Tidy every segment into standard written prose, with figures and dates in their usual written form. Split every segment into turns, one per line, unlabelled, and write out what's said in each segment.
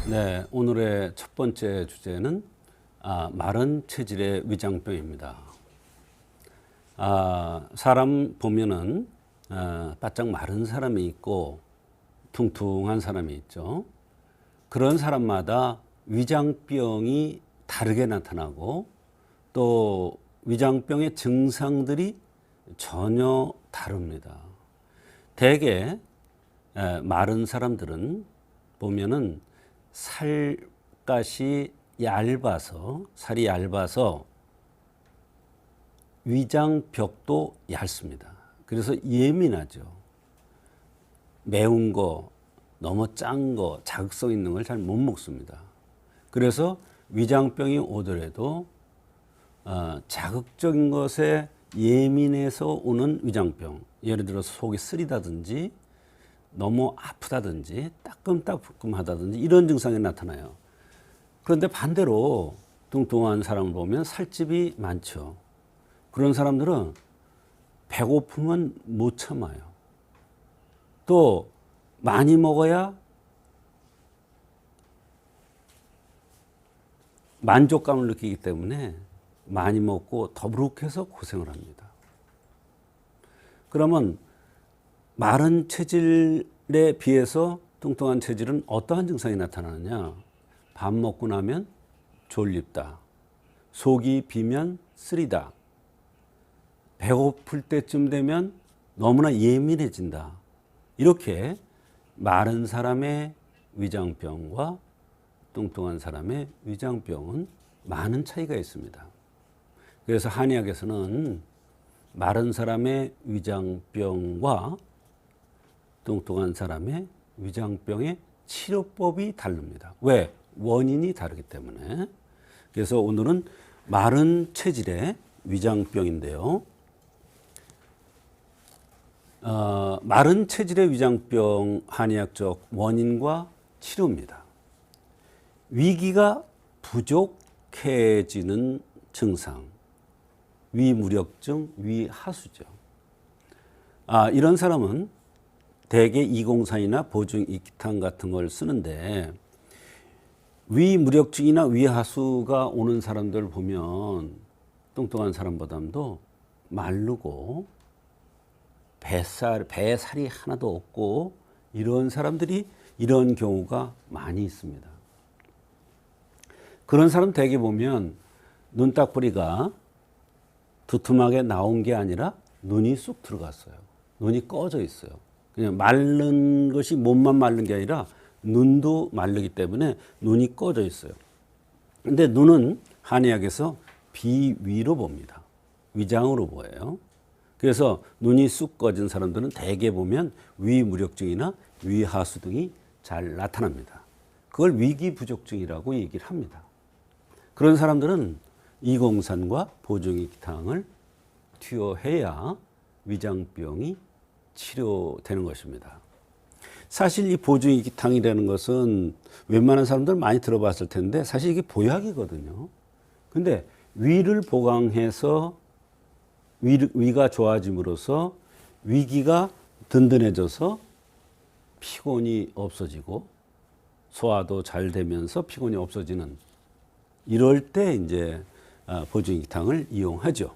네, 오늘의 첫 번째 주제는 마른 체질의 위장병입니다. 사람 보면은 바짝 마른 사람이 있고 퉁퉁한 사람이 있죠. 그런 사람마다 위장병이 다르게 나타나고 또 위장병의 증상들이 전혀 다릅니다. 대개 마른 사람들은 보면은 살이 얇아서 위장벽도 얇습니다. 그래서 예민하죠. 매운 거, 너무 짠 거, 자극성 있는 걸 잘 못 먹습니다. 그래서 위장병이 오더라도 자극적인 것에 예민해서 오는 위장병, 예를 들어서 속이 쓰리다든지 너무 아프다든지 따끔따끔하다든지 이런 증상이 나타나요. 그런데 반대로 뚱뚱한 사람을 보면 살집이 많죠. 그런 사람들은 배고프면 못 참아요. 또 많이 먹어야 만족감을 느끼기 때문에 많이 먹고 더부룩해서 고생을 합니다. 그러면 마른 체질에 비해서 뚱뚱한 체질은 어떠한 증상이 나타나느냐? 밥 먹고 나면 졸립다. 속이 비면 쓰리다. 배고플 때쯤 되면 너무나 예민해진다. 이렇게 마른 사람의 위장병과 뚱뚱한 사람의 위장병은 많은 차이가 있습니다. 그래서 한의학에서는 마른 사람의 위장병과 뚱뚱한 사람의 위장병의 치료법이 다릅니다. 왜? 원인이 다르기 때문에. 그래서 오늘은 마른 체질의 위장병인데요. 마른 체질의 위장병 한의학적 원인과 치료입니다. 위기가 부족해지는 증상, 위무력증, 위하수죠. 이런 사람은 대개 204이나 보증익탕 같은 걸 쓰는데 위무력증이나 위하수가 오는 사람들 보면 뚱뚱한 사람보다도 마르고 배살이 하나도 없고 이런 사람들이 이런 경우가 많이 있습니다. 그런 사람 대개 보면 눈딱부리가 두툼하게 나온 게 아니라 눈이 쑥 들어갔어요. 눈이 꺼져 있어요. 그냥 마른 것이 몸만 마른 게 아니라 눈도 마르기 때문에 눈이 꺼져 있어요. 근데 눈은 한의학에서 비위로 봅니다. 위장으로 보여요. 그래서 눈이 쑥 꺼진 사람들은 대개 보면 위무력증이나 위하수 등이 잘 나타납니다. 그걸 위기부족증이라고 얘기를 합니다. 그런 사람들은 203과 보증익탕을 투여해야 위장병이 치료되는 것입니다. 사실 이 보증익탕이라는 것은 웬만한 사람들 많이 들어봤을 텐데 사실 이게 보약이거든요. 근데 위를 보강해서 위가 좋아짐으로써 위기가 든든해져서 피곤이 없어지고 소화도 잘 되면서 피곤이 없어지는 이럴 때 이제 보증익탕을 이용하죠.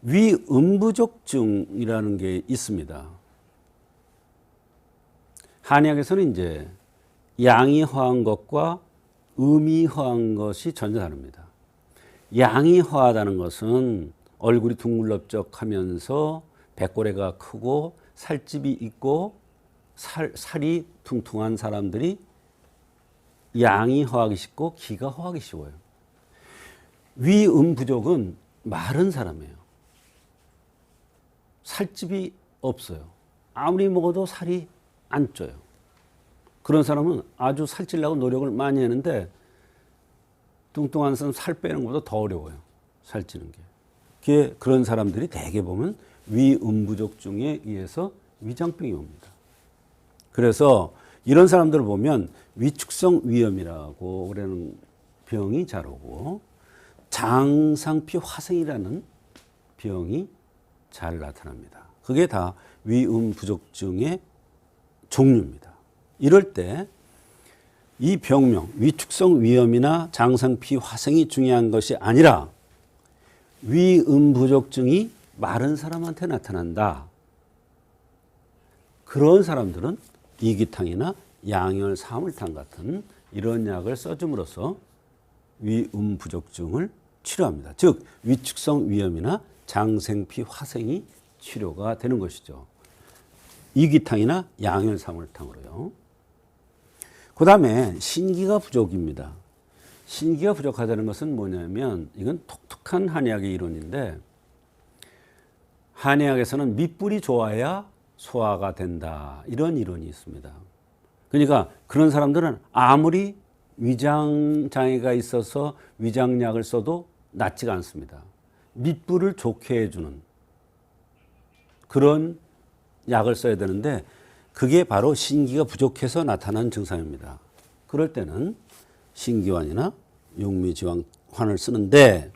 위음부족증이라는 게 있습니다. 한의학에서는 이제 양이 허한 것과 음이 허한 것이 전혀 다릅니다. 양이 허하다는 것은 얼굴이 둥글럽적하면서 배꼬래가 크고 살집이 있고 살이 퉁퉁한 사람들이 양이 허하기 쉽고 기가 허하기 쉬워요. 위음부족은 마른 사람이에요. 살집이 없어요. 아무리 먹어도 살이 안 쪄요. 그런 사람은 아주 살찌려고 노력을 많이 하는데 뚱뚱한 사람 살 빼는 것보다 더 어려워요. 살찌는 게. 그런 사람들이 대개 보면 위음부족증에 의해서 위장병이 옵니다. 그래서 이런 사람들을 보면 위축성 위염이라고 그러는 병이 잘 오고 장상피 화생이라는 병이 잘 나타납니다. 그게 다 위음부족증의 종류입니다. 이럴 때 이 병명, 위축성 위염이나 장상피 화생이 중요한 것이 아니라 위음부족증이 마른 사람한테 나타난다. 그런 사람들은 이기탕이나 양열 사물탕 같은 이런 약을 써줌으로써 위음부족증을 치료합니다. 즉 위축성 위염이나 장생피 화생이 치료가 되는 것이죠. 이기탕이나 양열 사물탕으로요. 그 다음에 신기가 부족입니다. 신기가 부족하다는 것은 뭐냐면 이건 독특한 한의학의 이론인데 한의학에서는 밑불이 좋아야 소화가 된다. 이런 이론이 있습니다. 그러니까 그런 사람들은 아무리 위장 장애가 있어서 위장약을 써도 낫지가 않습니다. 밑불을 좋게 해주는 그런 약을 써야 되는데 그게 바로 신기가 부족해서 나타나는 증상입니다. 그럴 때는 신기환이나 육미지황환을 쓰는데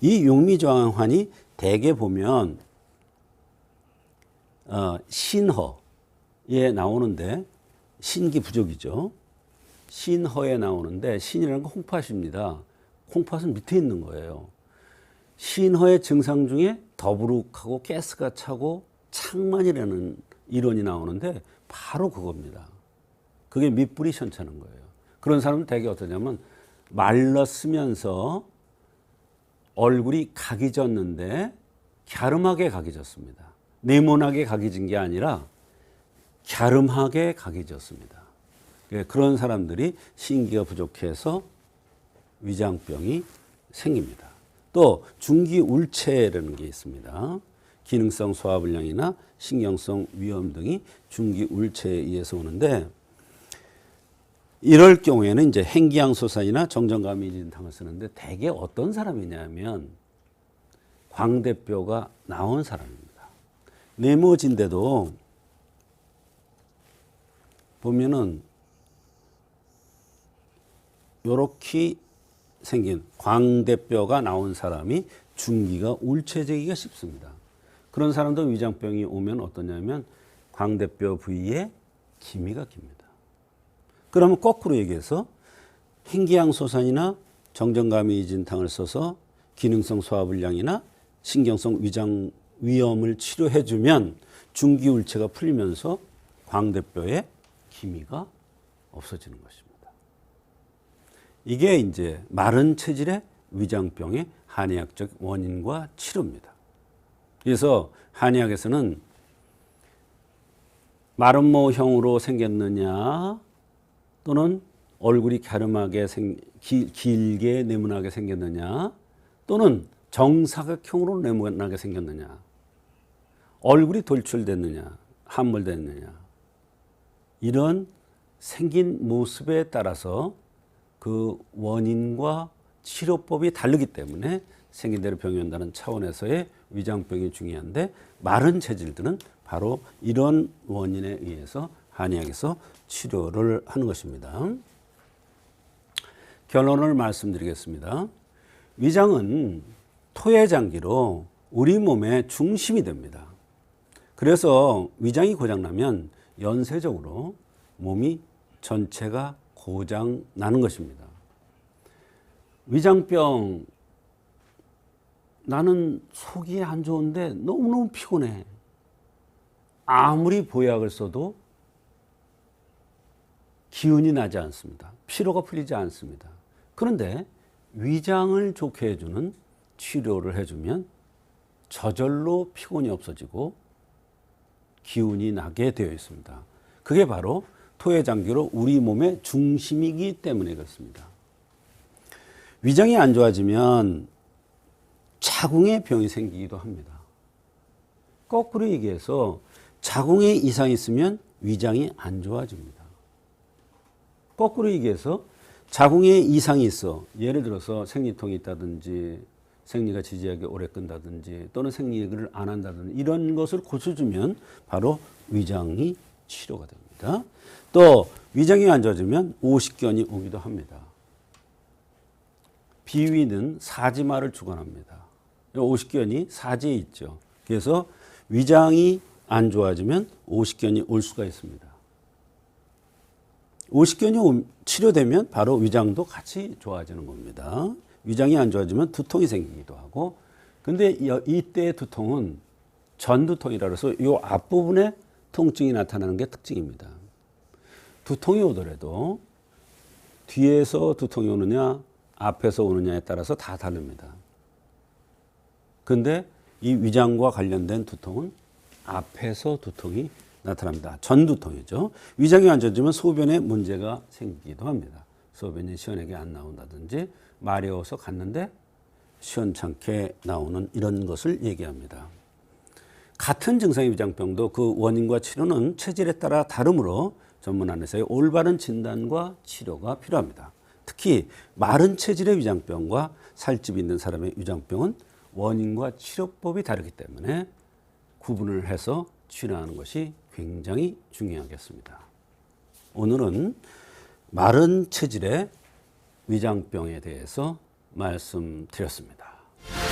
이 육미지황환이 대개 보면 신허에 나오는데 신기 부족이죠. 신허에 나오는데 신이라는 건 홍팥입니다. 홍팥은 밑에 있는 거예요. 신허의 증상 중에 더부룩하고 가스가 차고 창만이라는 이론이 나오는데 바로 그겁니다. 그게 밑불이 시원찮은 거예요. 그런 사람은 되게 어떠냐면 말랐으면서 얼굴이 각이 졌는데 갸름하게 각이 졌습니다. 네모나게 각이 진 게 아니라 갸름하게 각이 졌습니다. 그런 사람들이 신기가 부족해서 위장병이 생깁니다. 또 중기울체라는 게 있습니다. 기능성 소화불량이나 신경성 위염 등이 중기울체에 의해서 오는데 이럴 경우에는 이제 행기양소산이나 정전감이진탕을 쓰는데 대개 어떤 사람이냐면 광대뼈가 나온 사람입니다. 네모진데도 보면은 요렇게 생긴 광대뼈가 나온 사람이 중기가 울체되기가 쉽습니다. 그런 사람도 위장병이 오면 어떠냐면 광대뼈 부위에 기미가 깁니다. 그러면 거꾸로 얘기해서 행기양소산이나 정전감이진탕을 써서 기능성 소화불량이나 신경성 위장 위염을 치료해주면 중기울체가 풀리면서 광대뼈에 기미가 없어지는 것입니다. 이게 이제 마른 체질의 위장병의 한의학적 원인과 치료입니다. 그래서 한의학에서는 마름모형으로 생겼느냐 또는 얼굴이 갸름하게 길게 네모나게 생겼느냐 또는 정사각형으로 네모나게 생겼느냐 얼굴이 돌출됐느냐 함몰됐느냐 이런 생긴 모습에 따라서 그 원인과 치료법이 다르기 때문에 생긴 대로 병이 온다는 차원에서의 위장병이 중요한데 마른 체질들은 바로 이런 원인에 의해서 한의학에서 치료를 하는 것입니다. 결론을 말씀드리겠습니다. 위장은 토의 장기로 우리 몸의 중심이 됩니다. 그래서 위장이 고장나면 연쇄적으로 몸이 전체가 고장 나는 것입니다. 위장병 나는 속이 안 좋은데 너무너무 피곤해. 아무리 보약을 써도 기운이 나지 않습니다. 피로가 풀리지 않습니다. 그런데 위장을 좋게 해주는 치료를 해주면 저절로 피곤이 없어지고 기운이 나게 되어 있습니다. 그게 바로 토의 장기로 우리 몸의 중심이기 때문에 그렇습니다. 위장이 안 좋아지면 자궁에 병이 생기기도 합니다. 거꾸로 얘기해서 자궁에 이상이 있으면 위장이 안 좋아집니다. 거꾸로 얘기해서 자궁에 이상이 있어. 예를 들어서 생리통이 있다든지 생리가 지지하게 오래 끈다든지 또는 생리를 안 한다든지 이런 것을 고쳐주면 바로 위장이 치료가 됩니다. 또 위장이 안 좋아지면 오십견이 오기도 합니다. 비위는 사지마를 주관합니다. 오십견이 사지에 있죠. 그래서 위장이 안 좋아지면 오십견이 올 수가 있습니다. 오십견이 치료되면 바로 위장도 같이 좋아지는 겁니다. 위장이 안 좋아지면 두통이 생기기도 하고, 근데 이때의 두통은 전두통이라 해서 이 앞부분에 통증이 나타나는 게 특징입니다. 두통이 오더라도 뒤에서 두통이 오느냐 앞에서 오느냐에 따라서 다 다릅니다. 근데 이 위장과 관련된 두통은 앞에서 두통이 나타납니다. 전두통이죠. 위장이 안 좋아지면 소변에 문제가 생기기도 합니다. 소변이 시원하게 안 나온다든지 마려워서 갔는데 시원찮게 나오는 이런 것을 얘기합니다. 같은 증상의 위장병도 그 원인과 치료는 체질에 따라 다르므로 전문 안에서의 올바른 진단과 치료가 필요합니다. 특히 마른 체질의 위장병과 살집이 있는 사람의 위장병은 원인과 치료법이 다르기 때문에 구분을 해서 치료하는 것이 굉장히 중요하겠습니다. 오늘은 마른 체질의 위장병에 대해서 말씀드렸습니다.